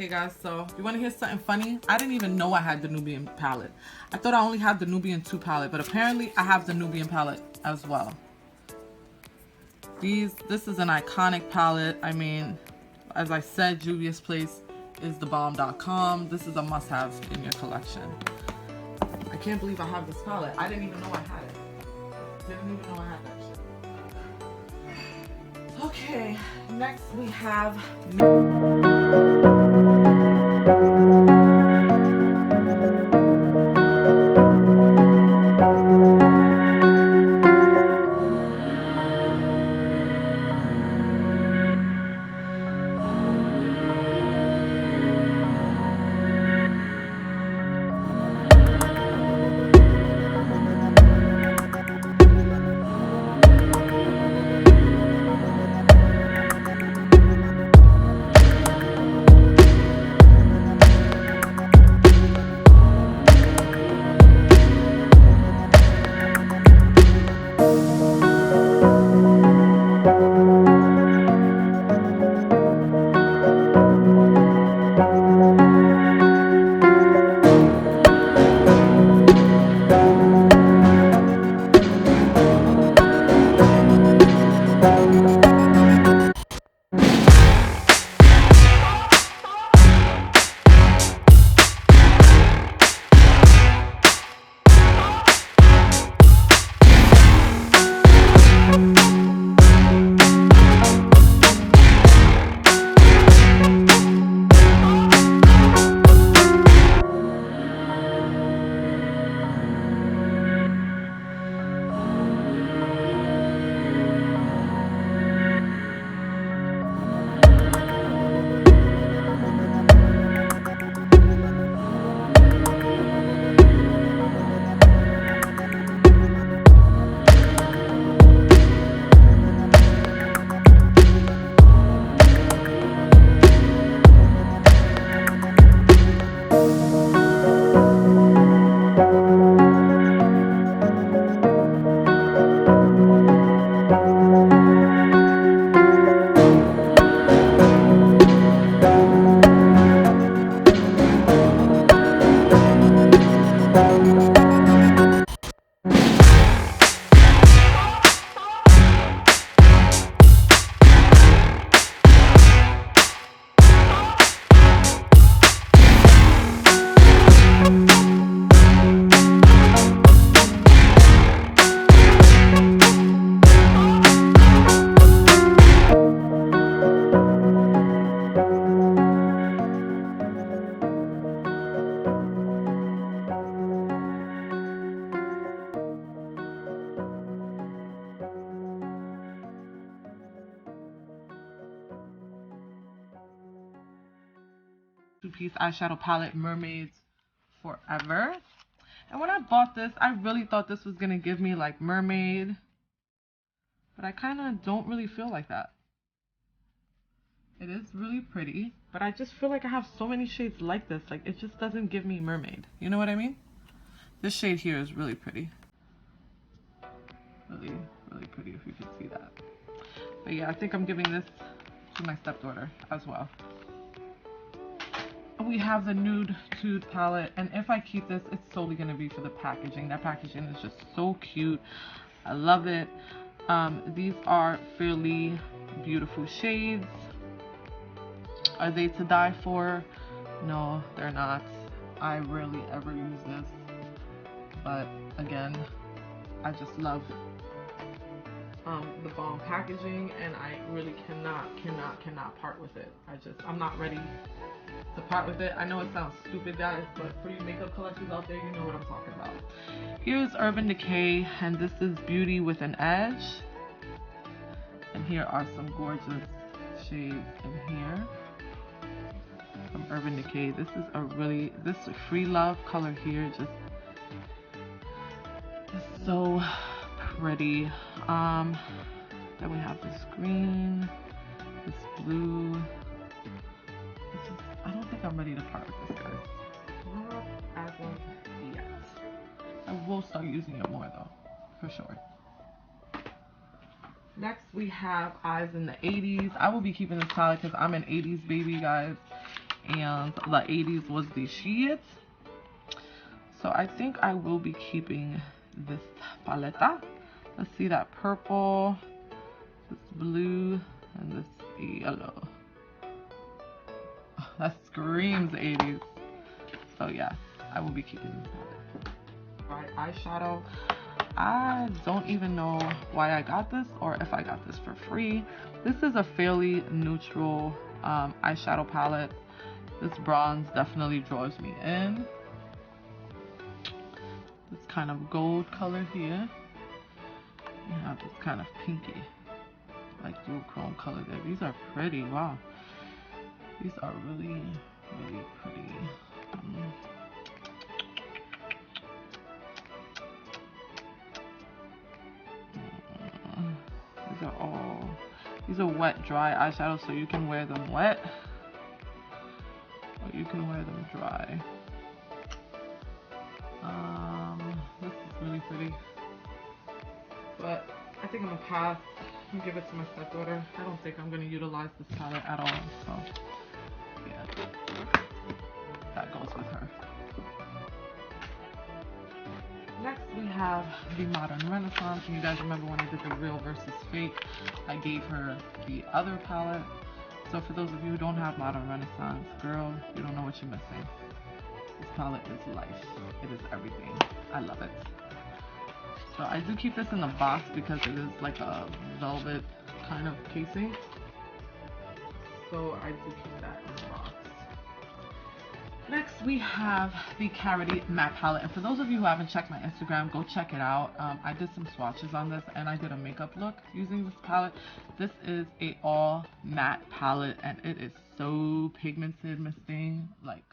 Okay guys, so you want to hear something funny? I didn't even know I had the Nubian palette. I thought I only had the Nubian 2 palette, but apparently I have the Nubian palette as well. This is an iconic palette. I mean, as I said, Juvia's Place is the bomb.com. This is a must-have in your collection. I can't believe I have this palette. I didn't even know I had it. Didn't even know I had that shit. Okay, next we have two-piece eyeshadow palette, Mermaids Forever. And when I bought this, I really thought this was gonna give me like mermaid, but I kind of don't really feel like that. It is really pretty, but I just feel like I have so many shades like this. Like, it just doesn't give me mermaid. You know what I mean? This shade here is really pretty. Really, really pretty, if you can see that. But yeah, I think I'm giving this to my stepdaughter as well. We have the Nude Tude palette, and if I keep this, it's solely going to be for the packaging. That packaging is just so cute. I love it. These are fairly beautiful shades. Are they to die for? No, they're not. I rarely ever use this, but again, I just love the bomb packaging, and I really cannot part with it. I'm not ready to part with it. I know it sounds stupid, guys, but for you makeup collectors out there, you know what I'm talking about. Here's Urban Decay, and this is Beauty with an Edge. And here are some gorgeous shades in here from Urban Decay. This is Free Love color here, just so pretty. Then we have this green, this blue. I don't think I'm ready to part with this, guys. Not as of yet. I will start using it more though, for sure. Next we have Eyes in the 80s. I will be keeping this palette because I'm an 80s baby, guys. and the 80s was the shit. So I think I will be keeping this paleta. Let's see, that purple, this blue, and this yellow. That screams 80s. So yeah, I will be keeping this palette. Right, eyeshadow. I don't even know why I got this or if I got this for free. This is a fairly neutral eyeshadow palette. This bronze definitely draws me in. This kind of gold color here. You have this kind of pinky, like duochrome color there. These are pretty. Wow, these are really, really pretty. These are wet, dry eyeshadows, so you can wear them wet or you can wear them dry. This is really pretty, but I think I'm gonna pass and give it to my stepdaughter. I don't think I'm gonna utilize this palette at all, so yeah, that goes with her. Next we have the Modern Renaissance, and you guys remember when I did the real versus fake, I gave her the other palette. So for those of you who don't have Modern Renaissance, girl, you don't know what you're missing. This palette is life. It is everything. I love it. So I do keep this in the box because it is like a velvet kind of casing. So I do keep that in the box. Next we have the Carity matte palette, and for those of you who haven't checked my Instagram, go check it out. I did some swatches on this and I did a makeup look using this palette. This is a all matte palette and it is so pigmented, Miss Thing. Like,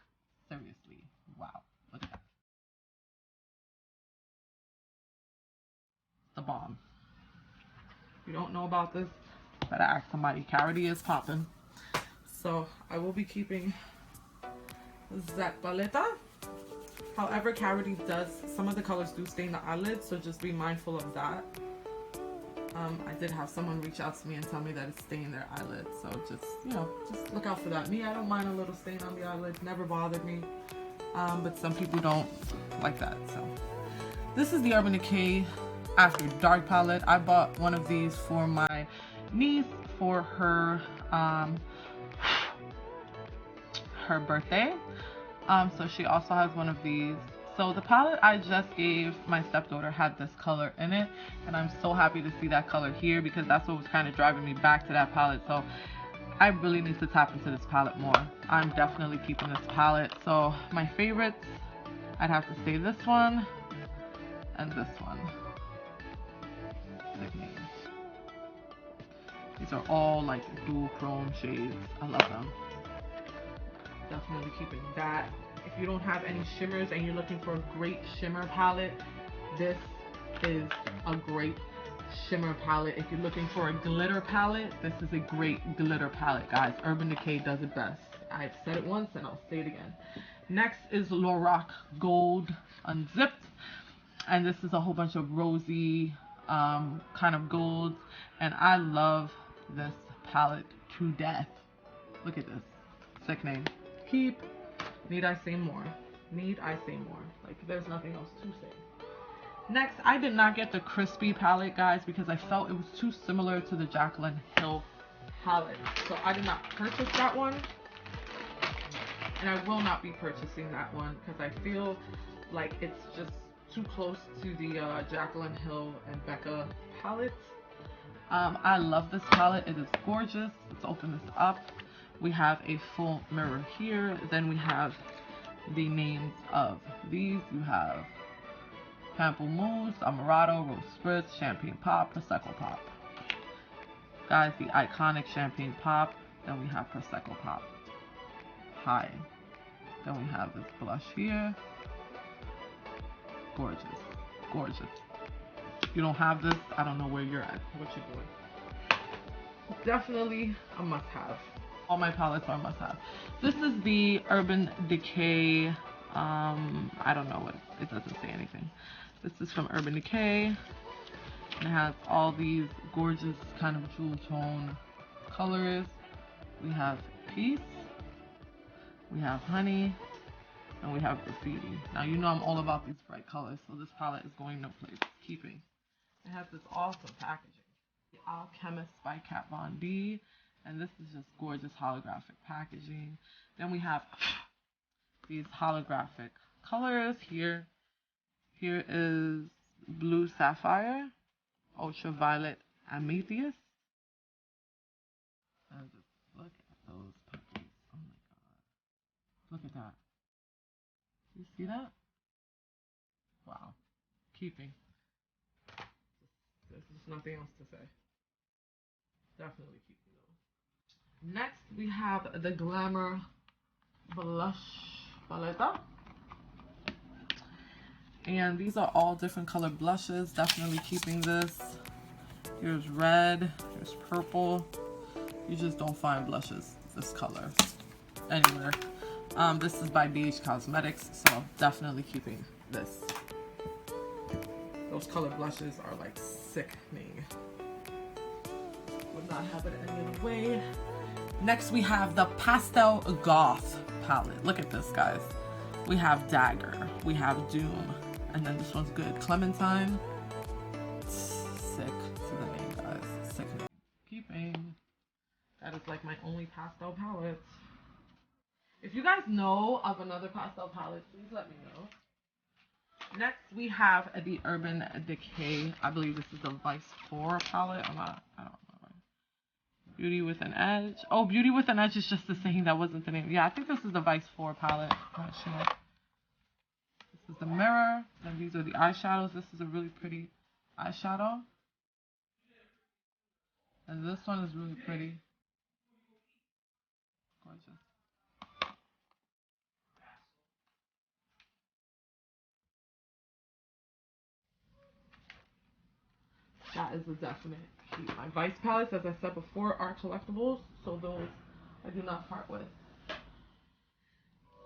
seriously, wow, look at that. The bomb. If you don't know about this, better ask somebody. Carity is popping. So I will be keeping that paleta. However, Carity does, some of the colors do stain the eyelids, so just be mindful of that. I did have someone reach out to me and tell me that it's staining their eyelids, so just, you know, just look out for that. Me, I don't mind a little stain on the eyelids, never bothered me, but some people don't like that. So this is the Urban Decay After Dark palette. I bought one of these for my niece for her her birthday. So she also has one of these. So the palette I just gave my stepdaughter had this color in it, and I'm so happy to see that color here because that's what was kind of driving me back to that palette. So I really need to tap into this palette more. I'm definitely keeping this palette. So my favorites, I'd have to say this one and this one. These are all like dual chrome shades. I love them. Definitely keeping that. If you don't have any shimmers and you're looking for a great shimmer palette, this is a great shimmer palette. If you're looking for a glitter palette, this is a great glitter palette, guys. Urban Decay does it best. I've said it once and I'll say it again. Next is Lorac Gold Unzipped, and this is a whole bunch of rosy kind of golds, and I love this palette to death. Look at this. Sickening. Keep. Need I say more? Need I say more? Like, there's nothing else to say. Next, I did not get the Crispy palette, guys, because I felt it was too similar to the Jaclyn Hill palette. So I did not purchase that one. And I will not be purchasing that one because I feel like it's just too close to the Jaclyn Hill and Becca palettes. I love this palette. It is gorgeous. Let's open this up. We have a full mirror here. Then we have the names of these. You have Pamplemousse, Amaretto, Rose Spritz, Champagne Pop, Prosecco Pop. Guys, the iconic Champagne Pop. Then we have Prosecco Pop. Hi. Then we have this blush here. Gorgeous. Gorgeous. If you don't have this, I don't know where you're at. What you're doing. Definitely a must-have. All my palettes are must-have. This is the Urban Decay. I don't know what it doesn't say anything. This is from Urban Decay. And it has all these gorgeous kind of jewel tone colors. We have Peace. we have honey, and we have graffiti. Now you know I'm all about these bright colors, so this palette is going no place. Keeping. It has this awesome packaging. The Alchemist by Kat Von D, and this is just gorgeous holographic packaging. Then we have these holographic colors here. Here is blue sapphire, ultraviolet amethyst. And just look at those puppies. Oh my god. Look at that. You see that? Wow. Keeping. There's nothing else to say. Definitely keeping those. Next, we have the Glamour Blush Palette. And these are all different color blushes. Definitely keeping this. Here's red. Here's purple. You just don't find blushes this color anywhere. This is by BH Cosmetics, so definitely keeping this. Those color blushes are like sickening. Would not have it any other way. Next we have the Pastel Goth palette. Look at this, guys. We have Dagger, we have Doom, and then this one's good. Clementine. Sick to the name, guys. Sickening. Keeping. That is like my only pastel palette. If you guys know of another pastel palette, please let me know. Next, we have the Urban Decay. I believe this is the Vice 4 palette. I don't know. Beauty with an Edge. Oh, Beauty with an Edge is just the same. That wasn't the name. Yeah, I think this is the Vice 4 palette. I'm not sure. This is the mirror. Then these are the eyeshadows. This is a really pretty eyeshadow. And this one is really pretty. Gorgeous. That is a definite key. My Vice palettes, as I said before, are collectibles, so those I do not part with.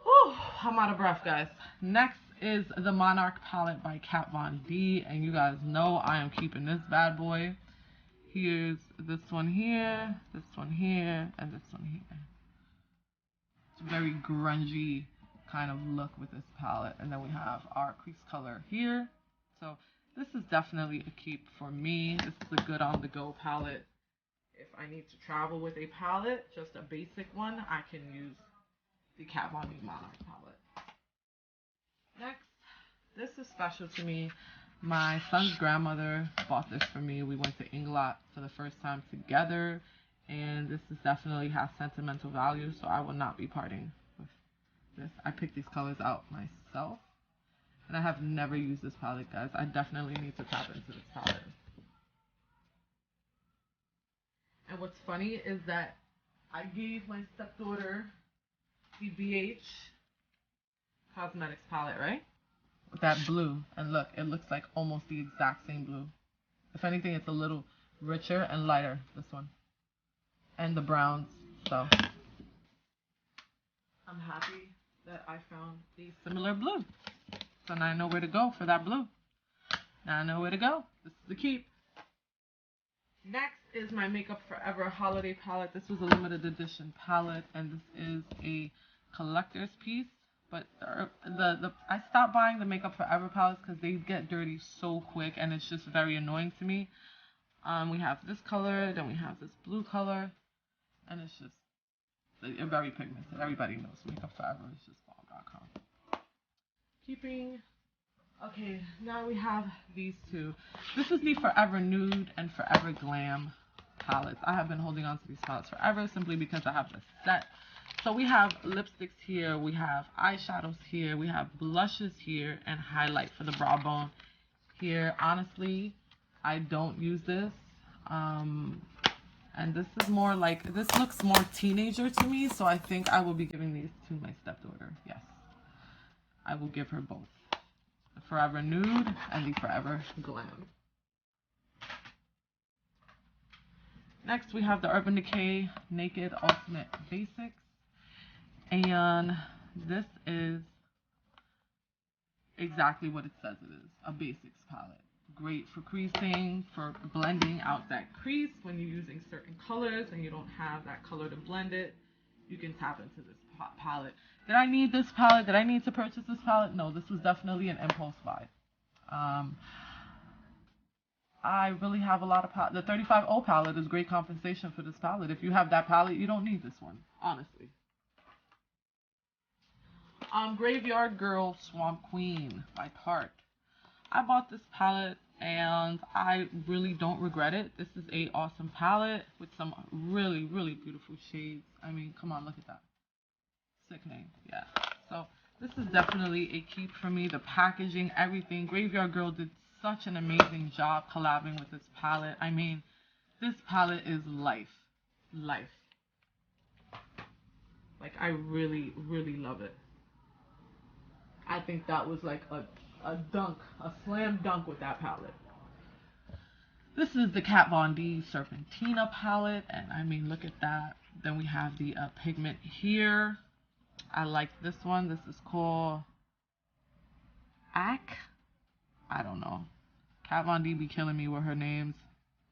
Whew, I'm out of breath, guys. Next is the Monarch palette by Kat Von D, and you guys know I am keeping this bad boy. Here's this one here, this one here, and this one here. It's a very grungy kind of look with this palette, and then we have our crease color here. So this is definitely a keep for me. This is a good on-the-go palette. If I need to travel with a palette, just a basic one, I can use the Kat Von D Monarch palette. Next, this is special to me. My son's grandmother bought this for me. We went to Inglot for the first time together, and this is definitely has sentimental value, so I will not be parting with this. I picked these colors out myself. And I have never used this palette, guys. I definitely need to tap into this palette. And what's funny is that I gave my stepdaughter the BH Cosmetics palette, right? With that blue. And look, it looks like almost the exact same blue. If anything, it's a little richer and lighter, this one. And the browns, so. I'm happy that I found the similar blue. So now I know where to go for that blue. Now I know where to go. This is the keep. Next is my Makeup Forever holiday palette. This was a limited edition palette, and this is a collector's piece. But I stopped buying the Makeup Forever palettes because they get dirty so quick, and it's just very annoying to me. We have this color, then we have this blue color, and it's just very pigmented. Everybody knows Makeup Forever is just bomb.com. Keeping. Okay, now we have these two. This is the Forever Nude and Forever Glam palettes. I have been holding on to these palettes forever simply because I have this set. So we have lipsticks here, we have eyeshadows here, we have blushes here, and highlight for the brow bone here. Honestly, I don't use this. And this is more like, this looks more teenager to me, so I think I will be giving these to my stepdaughter. Yes, I will give her both. The Forever Nude and the Forever Glam. Next, we have the Urban Decay Naked Ultimate Basics. And this is exactly what it says it is, a basics palette. Great for creasing, for blending out that crease when you're using certain colors and you don't have that color to blend it. You can tap into this palette. Did I need this palette? Did I need to purchase this palette? No, this was definitely an impulse buy. I really have a lot of palette. The 35O palette is great compensation for this palette. If you have that palette, you don't need this one, honestly. Graveyard Girl Swamp Queen by Tarte. I bought this palette and I really don't regret it. This is a awesome palette with some really, really beautiful shades. I mean, come on, look at that. Sickening, yeah. So this is definitely a keep for me. The packaging, everything. Graveyard Girl did such an amazing job collabing with this palette. I mean, this palette is life. Life. Like, I really, really love it. I think that was like a dunk, a slam dunk with that palette. This is the Kat Von D Serpentina palette, and I mean, look at that. Then we have the pigment here. I like this one. This is called Ack. I don't know. Kat Von D be killing me with her names,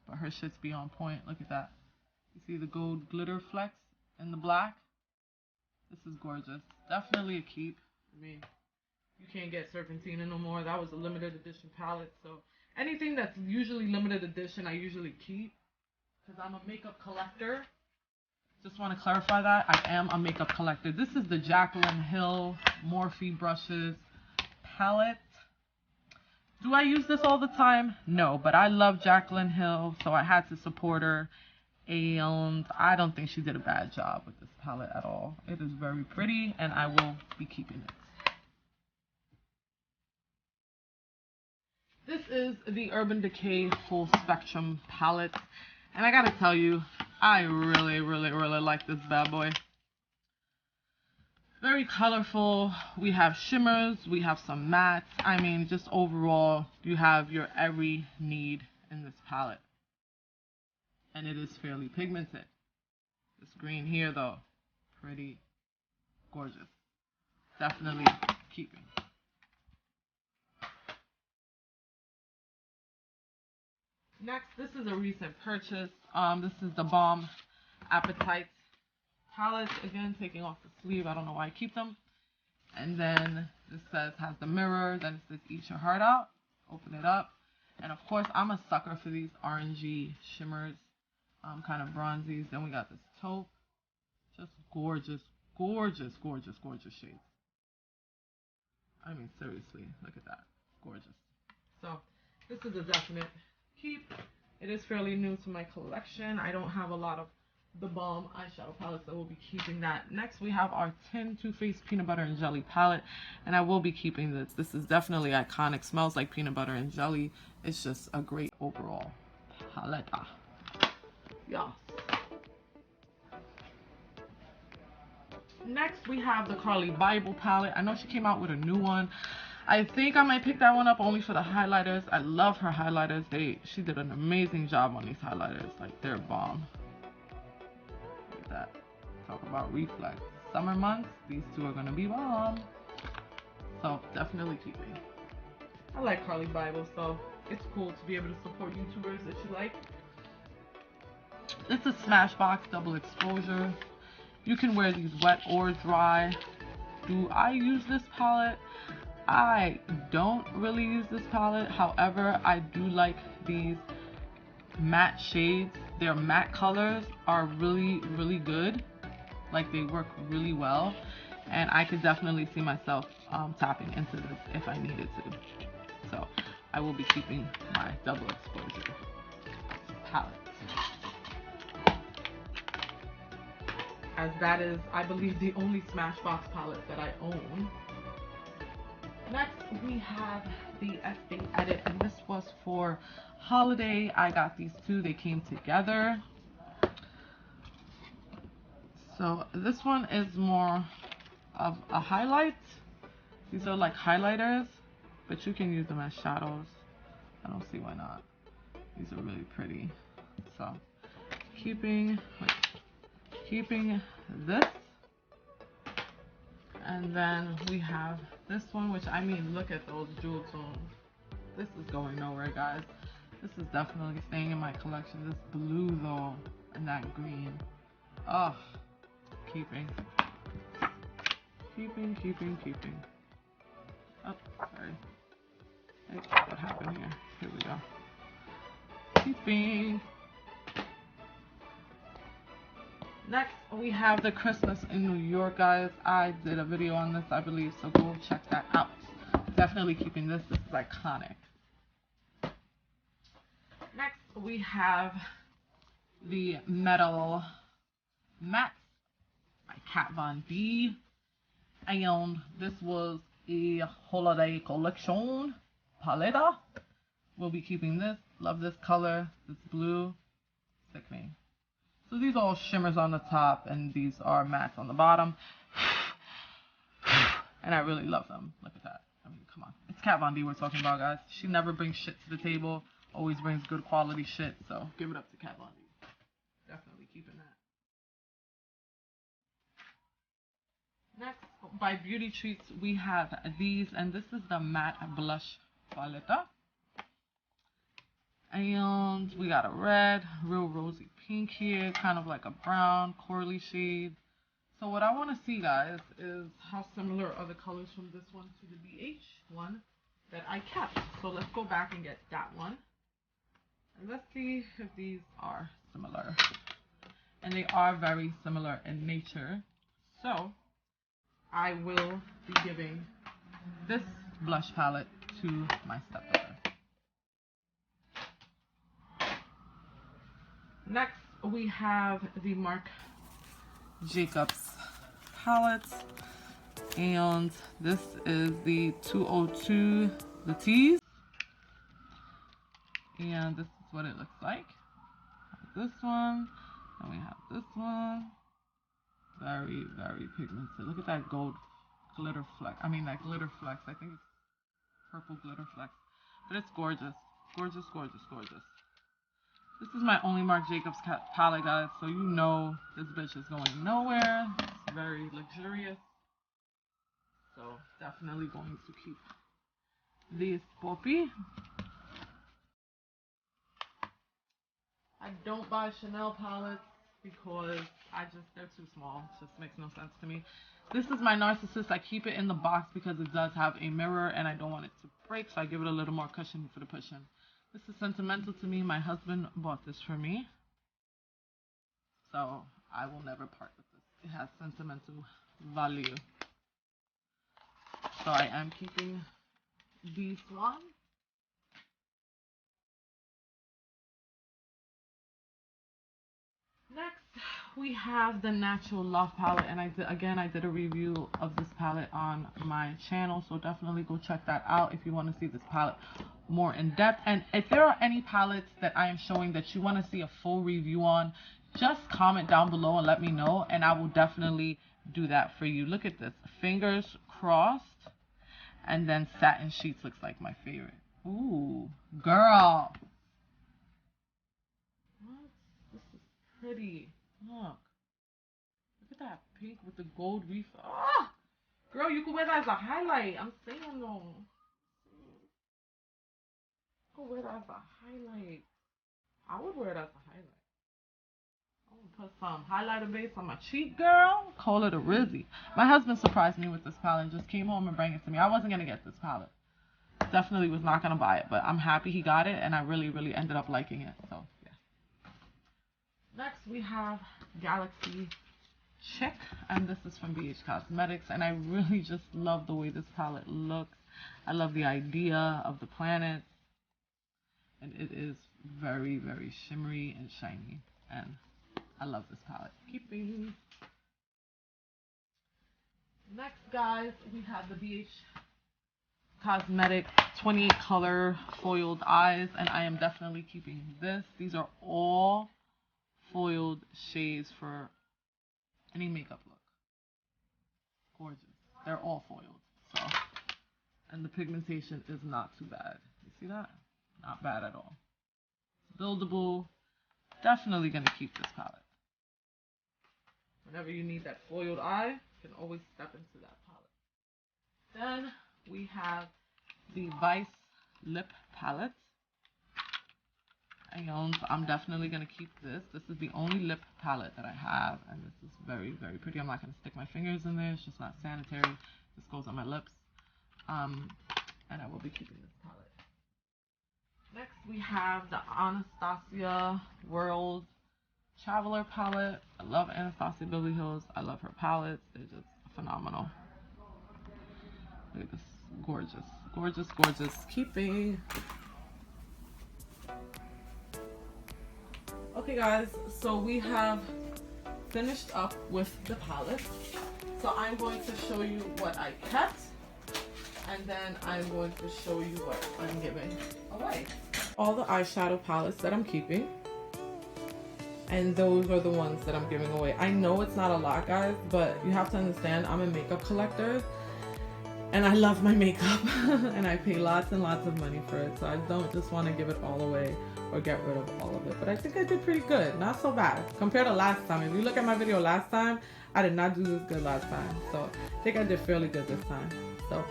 but her shits be on point. Look at that. You see the gold glitter flecks in the black? This is gorgeous. Definitely a keep. I mean, you can't get Serpentina no more. That was a limited edition palette. So anything that's usually limited edition, I usually keep because I'm a makeup collector. Just want to clarify that. I am a makeup collector. This is the Jaclyn Hill Morphe Brushes palette. Do I use this all the time? No, but I love Jaclyn Hill, so I had to support her. And I don't think she did a bad job with this palette at all. It is very pretty, and I will be keeping it. This is the Urban Decay Full Spectrum palette. And I gotta tell you, I really, really, really like this bad boy. Very colorful. We have shimmers. We have some mattes. I mean, just overall, you have your every need in this palette. And it is fairly pigmented. This green here, though, pretty gorgeous. Definitely keeping. Next, this is a recent purchase. This is the Balm Appetite palette. Again, taking off the sleeve. I don't know why I keep them. And then this says, has the mirror. Then it says, eat your heart out. Open it up. And of course, I'm a sucker for these orangey shimmers. Kind of bronzies. Then we got this taupe. Just gorgeous, gorgeous, gorgeous, gorgeous shades. I mean, seriously, look at that. Gorgeous. So, this is a definite keep. It is fairly new to my collection. I don't have a lot of the Balm eyeshadow palettes, so we'll be keeping that. Next, we have our Too Faced Peanut Butter and Jelly palette, and I will be keeping this. This is definitely iconic. Smells like peanut butter and jelly. It's just a great overall palette. Yes. Next, we have the Carly Bible palette. I know she came out with a new one. I think I might pick that one up only for the highlighters. I love her highlighters. She did an amazing job on these highlighters. Like, they're bomb. Look at that. Talk about reflex. Summer months, these two are gonna be bomb. So definitely keeping. I like Carly Bible, so it's cool to be able to support YouTubers that you like. This is Smashbox Double Exposure. You can wear these wet or dry. Do I use this palette? I don't really use this palette. However, I do like these matte shades. Their matte colors are really, really good. Like, they work really well. And I could definitely see myself tapping into this if I needed to. So, I will be keeping my Double Exposure palette. As that is, I believe, the only Smashbox palette that I own. Next, we have the Estee Edit, and this was for holiday. I got these two. They came together. So this one is more of a highlight. These are like highlighters, but you can use them as shadows. I don't see why not. These are really pretty. So keeping this. And then we have this one, which, I mean, look at those jewel tones. This is going nowhere, guys. This is definitely staying in my collection. This blue, though, and that green. Oh, keeping. Keeping. Oh, sorry. Hey, what happened here? Here we go. Keeping. Next, we have the Christmas in New York, guys. I did a video on this, I believe, so go check that out. Definitely keeping this. This is iconic. Next, we have the metal mats by Kat Von D. And this was a holiday collection palette. We'll be keeping this. Love this color. This blue. Sickening. So these are all shimmers on the top, and these are mattes on the bottom. And I really love them. Look at that. I mean, come on. It's Kat Von D we're talking about, guys. She never brings shit to the table. Always brings good quality shit. So give it up to Kat Von D. Definitely keeping that. Next, by Beauty Treats, we have these. And this is the matte blush palette. And we got a red, real rosy pink here, kind of like a brown, corally shade. So what I want to see, guys, is how similar are the colors from this one to the BH one that I kept. So let's go back and get that one. And let's see if these are similar. And they are very similar in nature. So I will be giving this blush palette to my stepdaughter. Next, we have the Marc Jacobs palette, and this is the 202, the Tease, and this is what it looks like. This one, and we have this one. Very, very pigmented. Look at that gold glitter fleck. I mean, that glitter flex. I think it's purple glitter flex, but it's gorgeous, gorgeous, gorgeous, gorgeous. This is my only Marc Jacobs palette, guys, so you know this bitch is going nowhere. It's very luxurious. So definitely going to keep this puppy. I don't buy Chanel palettes because they're too small. It just makes no sense to me. This is my Narcissist. I keep it in the box because it does have a mirror and I don't want it to break, so I give it a little more cushion for the pushing. This is sentimental to me. My husband bought this for me, so I will never part with this. It has sentimental value. So I am keeping this one. Next, we have the Natural Love palette, and I did a review of this palette on my channel, so definitely go check that out if you want to see this palette more in depth. And if there are any palettes that I am showing that you want to see a full review on, just comment down below and let me know, and I will definitely do that for you. Look at this, fingers crossed, and then Satin Sheets looks like my favorite. Ooh, girl. What? This is pretty. Look at that pink with the gold reef. Ah, girl, you can wear that as a highlight. I'm saying though. You can wear that as a highlight. I would wear it as a highlight. I would put some highlighter base on my cheek, girl. Call it a Rizzy. My husband surprised me with this palette and just came home and brought it to me. I wasn't gonna get this palette. Definitely was not gonna buy it, but I'm happy he got it, and I really, really ended up liking it. So yeah. Next, we have Galaxy Chick, and this is from BH Cosmetics, and I really just love the way this palette looks. I love the idea of the planets, and it is very, very shimmery and shiny, and I love this palette. Keeping. Next, guys, we have the BH Cosmetic 28 color foiled eyes, and I am definitely keeping this. These are all foiled shades for any makeup look. Gorgeous. They're all foiled. So, and the pigmentation is not too bad. You see that? Not bad at all. Buildable. Definitely gonna keep this palette. Whenever you need that foiled eye, you can always step into that palette. Then we have the Vice Lip Palette. And I'm definitely going to keep this. This is the only lip palette that I have. And this is very, very pretty. I'm not going to stick my fingers in there. It's just not sanitary. This goes on my lips. And I will be keeping this palette. Next, we have the Anastasia World Traveler palette. I love Anastasia Beverly Hills. I love her palettes. They're just phenomenal. Look at this. Gorgeous. Gorgeous, gorgeous. Keeping. Okay guys, so we have finished up with the palette. So I'm going to show you what I kept, and then I'm going to show you what I'm giving away. All the eyeshadow palettes that I'm keeping, and those are the ones that I'm giving away. I know it's not a lot, guys, but you have to understand I'm a makeup collector and I love my makeup and I pay lots and lots of money for it, so I don't just want to give it all away or get rid of all of it. But I think I did pretty good. Not so bad compared to last time. If you look at my video last time, I did not do this good last time. So I think I did fairly good this time. So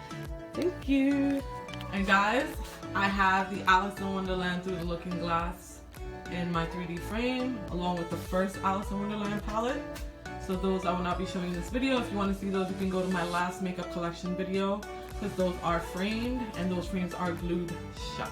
thank you. And guys, I have the Alice in Wonderland Through the Looking Glass in my 3D frame, along with the first Alice in Wonderland palette. So those I will not be showing in this video. If you want to see those, you can go to my last makeup collection video, because those are framed and those frames are glued shut.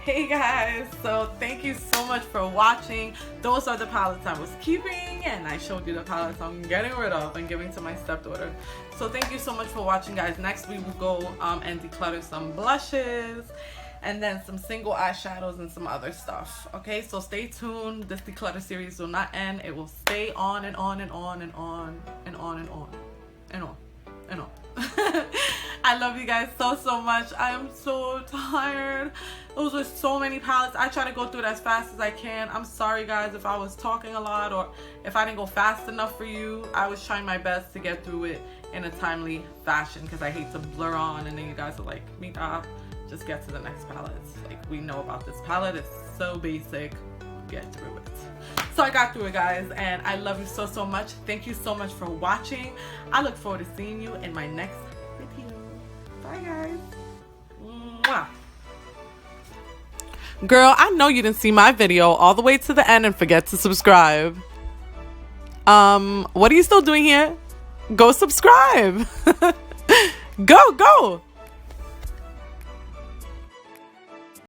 Hey guys, so thank you so much for watching. Those are the palettes I was keeping, and I showed you the palettes I'm getting rid of and giving to my stepdaughter. So thank you so much for watching, guys. Next we will go and declutter some blushes, and then some single eyeshadows and some other stuff. Okay, so stay tuned. This declutter series will not end. It will stay on and on and on and on and on and on and on and on. I love you guys so much. I am so tired. Those were so many palettes. I try to go through it as fast as I can. I'm sorry guys if I was talking a lot or if I didn't go fast enough for you. I was trying my best to get through it in a timely fashion, because I hate to blur on and then you guys are like, Mita, just get to the next palette. Like, we know about this palette. It's so basic. Get through it. So I got through it, guys, and I love you so much. Thank you so much for watching. I look forward to seeing you in my next video. Bye guys. Mwah. Girl, I know you didn't see my video all the way to the end and forget to subscribe. What are you still doing here? Go subscribe. Go